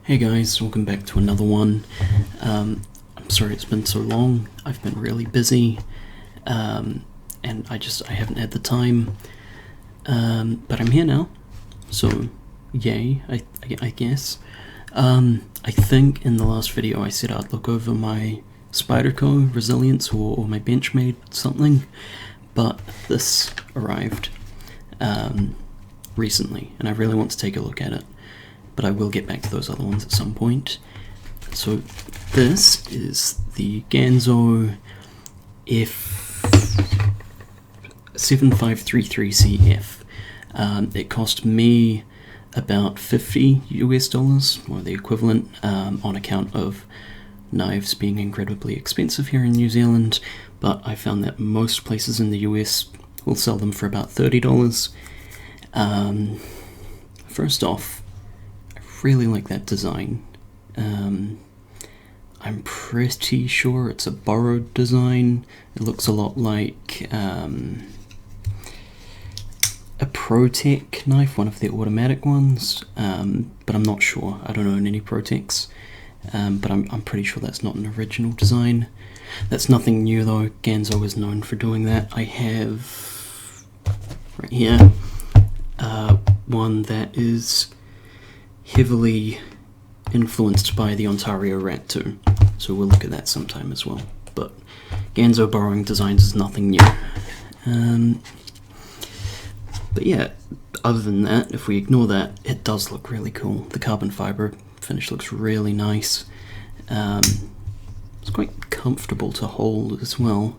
Hey guys, welcome back to another one. I'm sorry it's been so long. I've been really busy, and I haven't had the time. But I'm here now, so yay, I guess. I think in the last video I said I'd look over my Spyderco Resilience or my Benchmade something, but this arrived recently, and I really want to take a look at it. But I will get back to those other ones at some point. So this is the Ganzo F7533-CF. It cost me about $50 US, or the equivalent, on account of knives being incredibly expensive here in New Zealand, but I found that most places in the US will sell them for about $30. First off, really like that design. I'm pretty sure it's a borrowed design. It looks a lot like a ProTech knife, one of the automatic ones, but I'm not sure. I don't own any ProTechs, but I'm pretty sure that's not an original design. That's nothing new though. Ganzo is known for doing that. I have right here one that is heavily influenced by the Ontario Rat 2, so we'll look at that sometime as well. But Ganzo borrowing designs is nothing new. But yeah, other than that, if we ignore that, it does look really cool. The carbon fiber finish looks really nice. It's quite comfortable to hold as well.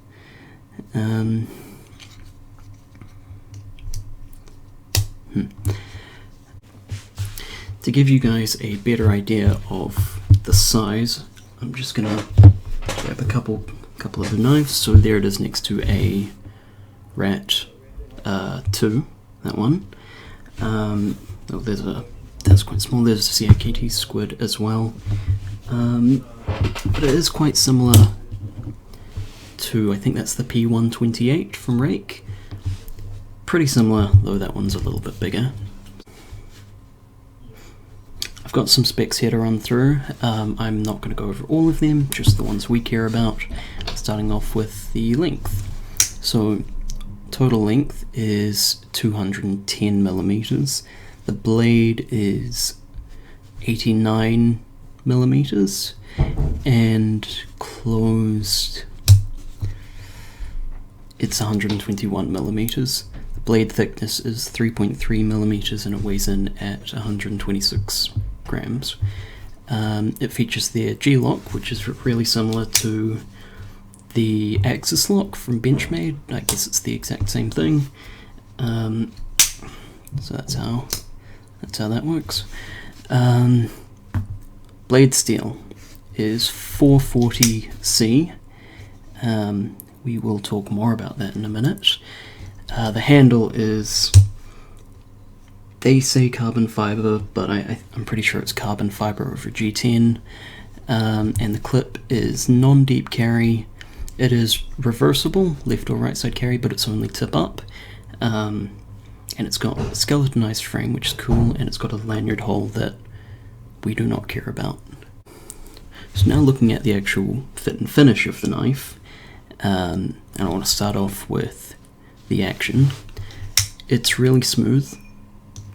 To give you guys a better idea of the size, I'm just gonna grab a couple of the knives. So there it is next to a Rat 2, that one. Oh, that's quite small. There's a CIKT squid as well, but it is quite similar to, I think that's the P128 from Rake. Pretty similar, though that one's a little bit bigger. Got some specs here to run through. I'm not going to go over all of them, just the ones we care about, starting off with the length. So total length is 210 millimeters. The blade is 89 millimeters, and closed it's 121 millimeters. The blade thickness is 3.3 millimeters, and it weighs in at 126 grams. It features their G-lock, which is really similar to the Axis lock from Benchmade. I guess it's the exact same thing. So that's how that works. Blade steel is 440C. We will talk more about that in a minute. The handle is, they say carbon fiber, but I'm pretty sure it's carbon fiber over G10. And the clip is non-deep carry. It is reversible, left or right side carry, but it's only tip up. And it's got a skeletonized frame, which is cool, and it's got a lanyard hole that we do not care about. So now looking at the actual fit and finish of the knife, and I want to start off with the action. It's really smooth,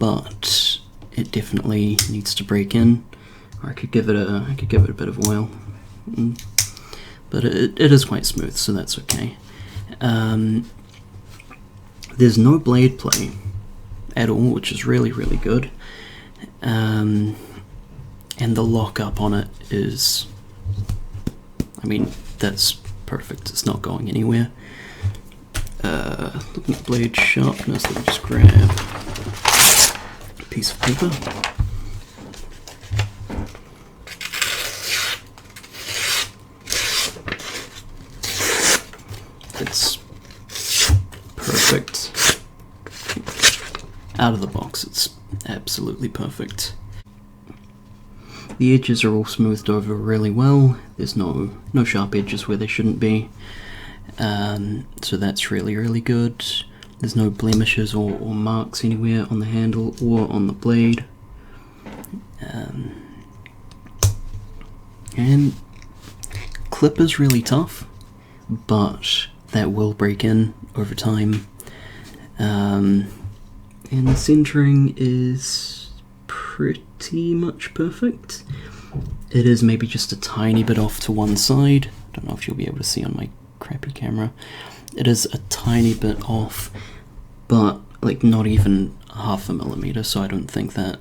but it definitely needs to break in, or I could give it a bit of oil, but it is quite smooth, so that's okay. There's no blade play at all, which is really good, and the lockup on it is, I mean, that's perfect. It's not going anywhere. Looking at blade sharpness, let me just grab piece of paper. It's perfect. Out of the box, it's absolutely perfect. The edges are all smoothed over really well. There's no sharp edges where there shouldn't be. So that's really good. There's no blemishes or marks anywhere on the handle or on the blade. And clip is really tough, but that will break in over time. And the centering is pretty much perfect. It is maybe just a tiny bit off to one side. I don't know if you'll be able to see on my crappy camera. It is a tiny bit off, but like not even half a millimeter, so I don't think that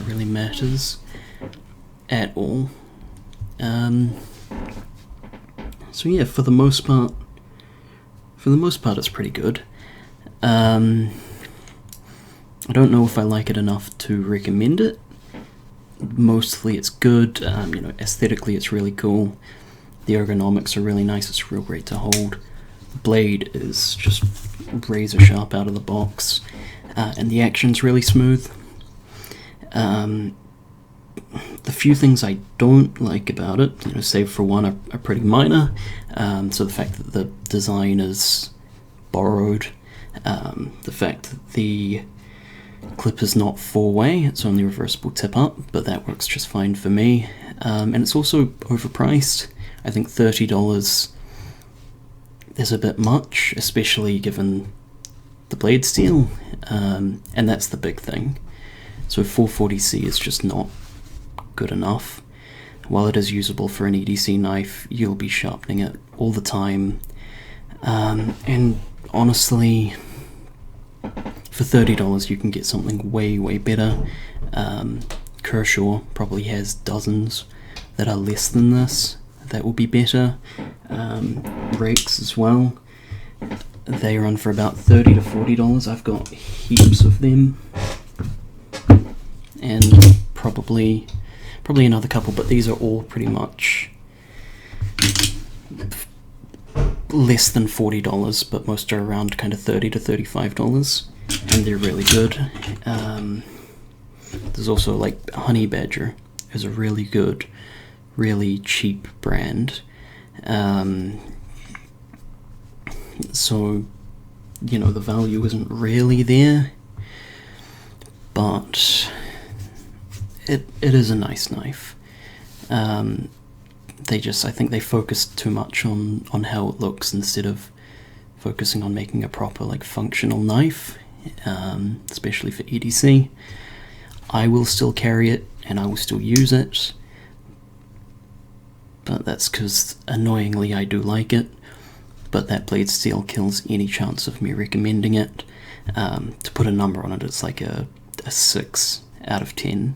really matters at all. So yeah, for the most part it's pretty good. I don't know if I like it enough to recommend it. Mostly it's good, you know, aesthetically it's really cool. The ergonomics are really nice, it's real great to hold. The blade is just razor sharp out of the box, and the action's really smooth. The few things I don't like about it, you know, save for one, are pretty minor. So the fact that the design is borrowed, the fact that the clip is not four-way, it's only reversible tip-up, but that works just fine for me. And it's also overpriced. I think $30 is a bit much, especially given the blade steel, and that's the big thing. So 440C is just not good enough. While it is usable for an EDC knife, you'll be sharpening it all the time. And honestly, for $30 you can get something way better. Kershaw probably has dozens that are less than this that will be better. Rakes as well, they run for about $30 to $40. I've got heaps of them, and probably another couple, but these are all pretty much less than $40, but most are around kind of $30 to $35, and they're really good. There's also like Honey Badger is a really good, really cheap brand. So, you know, the value isn't really there, but it is a nice knife. I think they focused too much on how it looks instead of focusing on making a proper, like, functional knife, especially for EDC. I will still carry it and I will still use it, but that's because annoyingly I do like it. But that blade steel kills any chance of me recommending it. To put a number on it, it's like a 6 out of 10.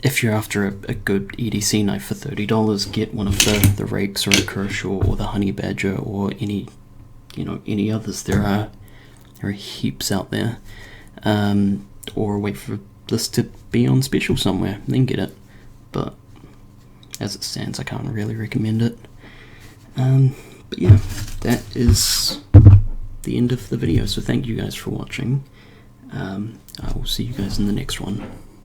If you're after a good EDC knife for $30, get one of the Rakes or a Kershaw or the Honey Badger or any others. There are heaps out there. Or wait for this to be on special somewhere, then get it. But as it stands, I can't really recommend it. But yeah, that is the end of the video, so thank you guys for watching. I will see you guys in the next one.